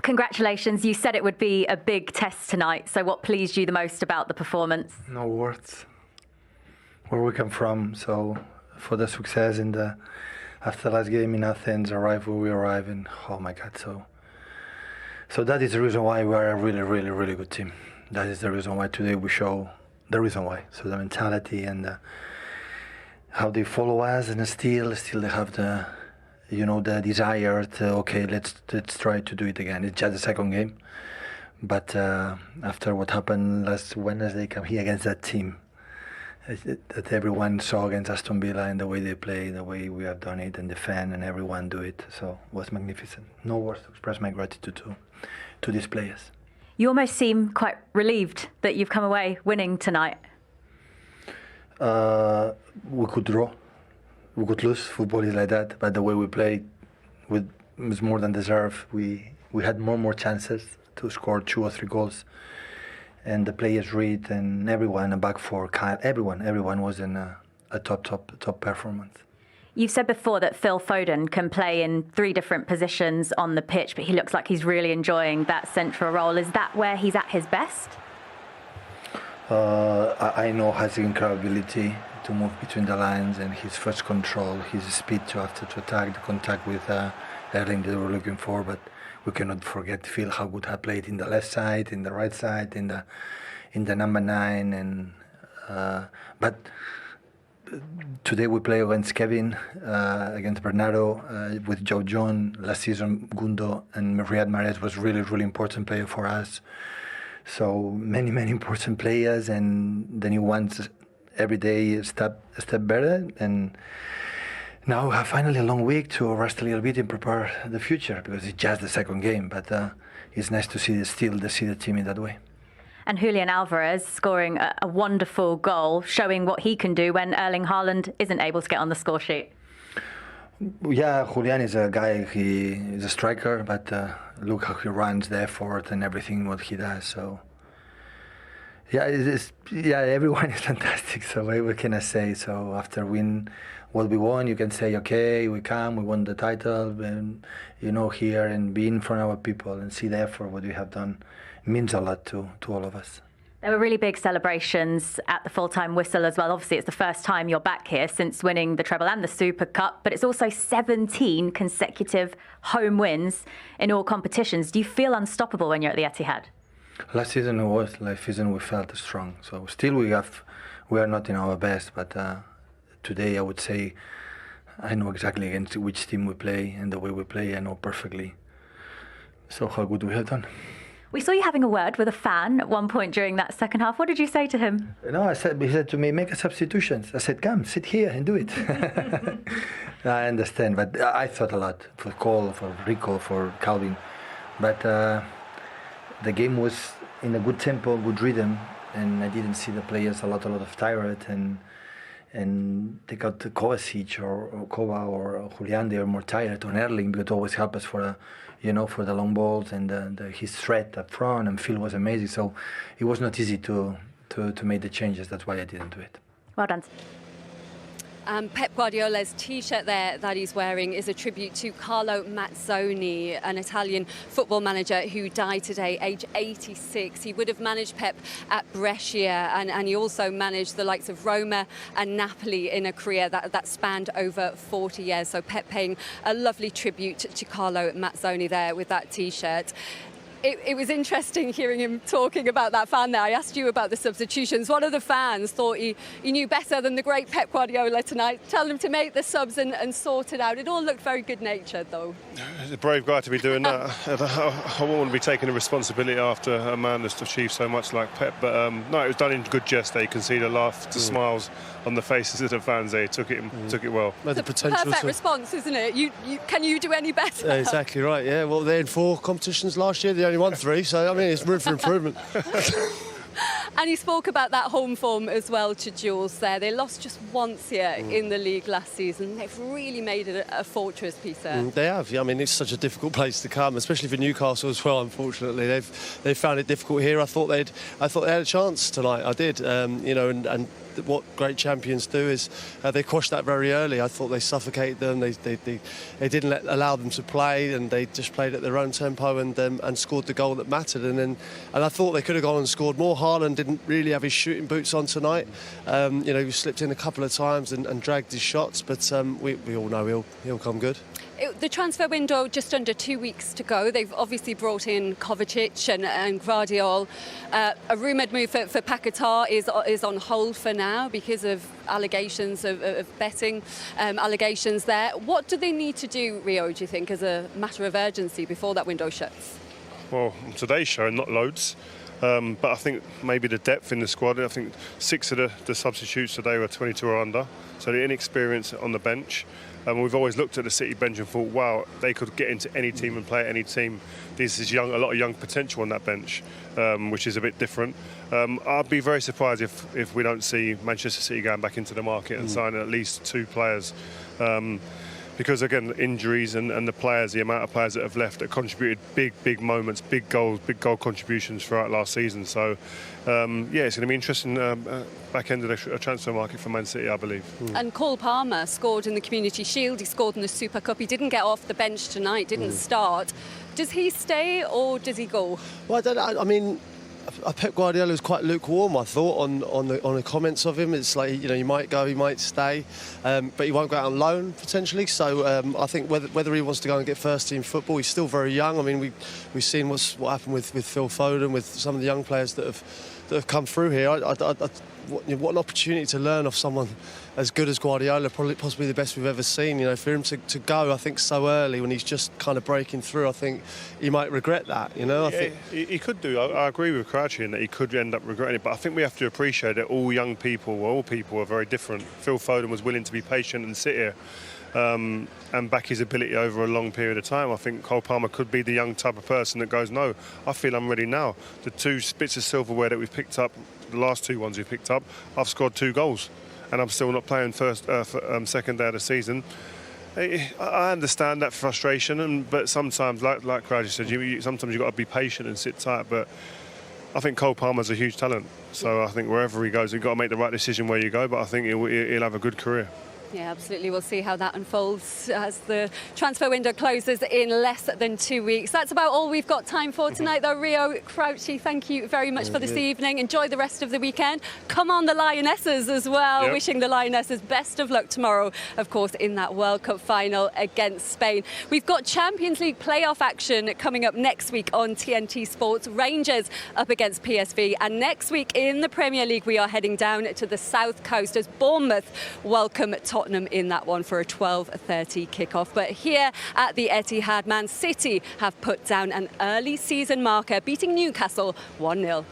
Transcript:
congratulations. You said it would be a big test tonight. So what pleased you the most about the performance? No words. Where we come from. So for the success in the after last game in Athens, arrive where we arrive, and oh my God. So that is the reason why we are a really, really, really good team. That is the reason why today we show the reason why. So the mentality and how they follow us, and still they have the, the desire to, okay, let's try to do it again. It's just the second game, but after what happened last Wednesday, come here against that team that everyone saw against Aston Villa, and the way they play, the way we have done it, and the fan and everyone do it. So it was magnificent. No words to express my gratitude to these players. You almost seem quite relieved that you've come away winning tonight. We could draw, we could lose. Football is like that. But the way we played, was more than deserved. We had more chances to score 2 or 3 goals, and the players read, and everyone, a back four, Kyle, everyone was in a top performance. You've said before that Phil Foden can play in 3 different positions on the pitch, but he looks like he's really enjoying that central role. Is that where he's at his best? I know has the incredible ability to move between the lines, and his first control, his speed to attack, the contact with Erling they were looking for. But we cannot forget Phil, how good he played in the left side, in the right side, in the number 9, and but. Today we play against Kevin, against Bernardo, with Joe John. Last season, Gundo and Riyad Mahrez was really, really important player for us. So many important players, and the new ones every day a step better. And now we have finally a long week to rest a little bit and prepare the future, because it's just the second game. But it's nice to see the team in that way. And Julian Alvarez scoring a wonderful goal, showing what he can do when Erling Haaland isn't able to get on the score sheet. Yeah, Julian is a guy, he is a striker, but look how he runs, the effort and everything what he does. So yeah, everyone is fantastic. So what can I say? So after win what we won, you can say, okay, we won the title, and here and be in front of our people and see the effort what we have done means a lot to all of us. There were really big celebrations at the full-time whistle as well. Obviously, it's the first time you're back here since winning the treble and the Super Cup, but it's also 17 consecutive home wins in all competitions. Do you feel unstoppable when you're at the Etihad? Last season we felt strong. So still we are not in our best, but today I would say I know exactly against which team we play, and the way we play I know perfectly. So how good we have done. We saw you having a word with a fan at one point during that second half. What did you say to him? No, he said to me, make a substitutions. I said, come, sit here and do it. I understand, but I thought a lot for Cole, for Rico, for Calvin. But the game was in a good tempo, good rhythm, and I didn't see the players a lot of tired, and they got Kovacic or Kova or Julian, they are more tired on Erling, because it always help us for the long balls and his threat up front, and Phil was amazing. So it was not easy to make the changes. That's why I didn't do it. Well done. Pep Guardiola's T-shirt there that he's wearing is a tribute to Carlo Mazzoni, an Italian football manager who died today, age 86. He would have managed Pep at Brescia, and he also managed the likes of Roma and Napoli in a career that spanned over 40 years. So Pep paying a lovely tribute to Carlo Mazzoni there with that T-shirt. It was interesting hearing him talking about that fan there. I asked you about the substitutions. One of the fans thought he knew better than the great Pep Guardiola tonight. Tell him to make the subs and sort it out. It all looked very good-natured, though. He's a brave guy to be doing that. I wouldn't want to be taking the responsibility after a man that's achieved so much like Pep. But no, it was done in good jest. They can see the laugh, the smiles on the faces of the fans. They took it well. It's a perfect response, isn't it? Can you do any better? Yeah, exactly right. Yeah. Well, they had 4 competitions last year. They only won 3, so I mean, it's room for improvement. And you spoke about that home form as well to Jules there. They lost just once here in the league last season. They've really made it a fortress, Peter. They have. Yeah, I mean, it's such a difficult place to come, especially for Newcastle as well. Unfortunately, they've found it difficult here. I thought they had a chance tonight. I did. And what great champions do is they quashed that very early. I thought they suffocated them. They didn't allow them to play, and they just played at their own tempo and scored the goal that mattered. And I thought they could have gone and scored more. Haaland didn't really have his shooting boots on tonight. He slipped in a couple of times and dragged his shots, but we all know he'll come good. The transfer window just under 2 weeks to go. They've obviously brought in Kovacic and Guardiola. A rumoured move for Paquetá is on hold for now because of allegations of betting allegations there. What do they need to do, Rio, do you think, as a matter of urgency before that window shuts? Well, today's show, not loads. But I think maybe the depth in the squad. I think 6 of the substitutes today were 22 or under. So the inexperience on the bench. We've always looked at the City bench and thought, wow, they could get into any team and play at any team. This is a lot of young potential on that bench, which is a bit different. I'd be very surprised if we don't see Manchester City going back into the market and signing at least 2 players. Because, again, injuries and the players, the amount of players that have left that contributed big moments, big goal contributions throughout last season. So, it's going to be interesting back end of the transfer market for Man City, I believe. And Cole Palmer scored in the Community Shield. He scored in the Super Cup. He didn't get off the bench tonight, didn't start. Does he stay or does he go? Well, I don't know. I mean, Pep Guardiola was quite lukewarm, I thought, on the comments of him. It's like, he might go, he might stay, but he won't go out on loan potentially. So I think whether he wants to go and get first team football, he's still very young. I mean, we've seen what happened with Phil Foden, with some of the young players that have come through here. What an opportunity to learn off someone as good as Guardiola, possibly the best we've ever seen. For him to go, I think, so early when he's just kind of breaking through, I think he might regret that. I think he could do. I agree with Crouchy in that he could end up regretting it. But I think we have to appreciate that all people are very different. Phil Foden was willing to be patient and sit here. And back his ability over a long period of time. I think Cole Palmer could be the young type of person that goes, no, I feel I'm ready now. The 2 bits of silverware that we've picked up, the last 2 ones we've picked up, I've scored 2 goals. And I'm still not playing second day of the season. I understand that frustration, but sometimes, like Crouchy said, sometimes you've got to be patient and sit tight. But I think Cole Palmer's a huge talent. So I think wherever he goes, you've got to make the right decision where you go. But I think he'll have a good career. Yeah, absolutely. We'll see how that unfolds as the transfer window closes in less than 2 weeks. That's about all we've got time for tonight, though. Rio, Crouchy, thank you very much for this evening. Enjoy the rest of the weekend. Come on, the Lionesses as well. Yep. Wishing the Lionesses best of luck tomorrow, of course, in that World Cup final against Spain. We've got Champions League playoff action coming up next week on TNT Sports. Rangers up against PSV. And next week in the Premier League, we are heading down to the South Coast as Bournemouth welcome Tottenham in that one for a 12:30 kickoff. But here at the Etihad, Man City have put down an early season marker, beating Newcastle 1-0.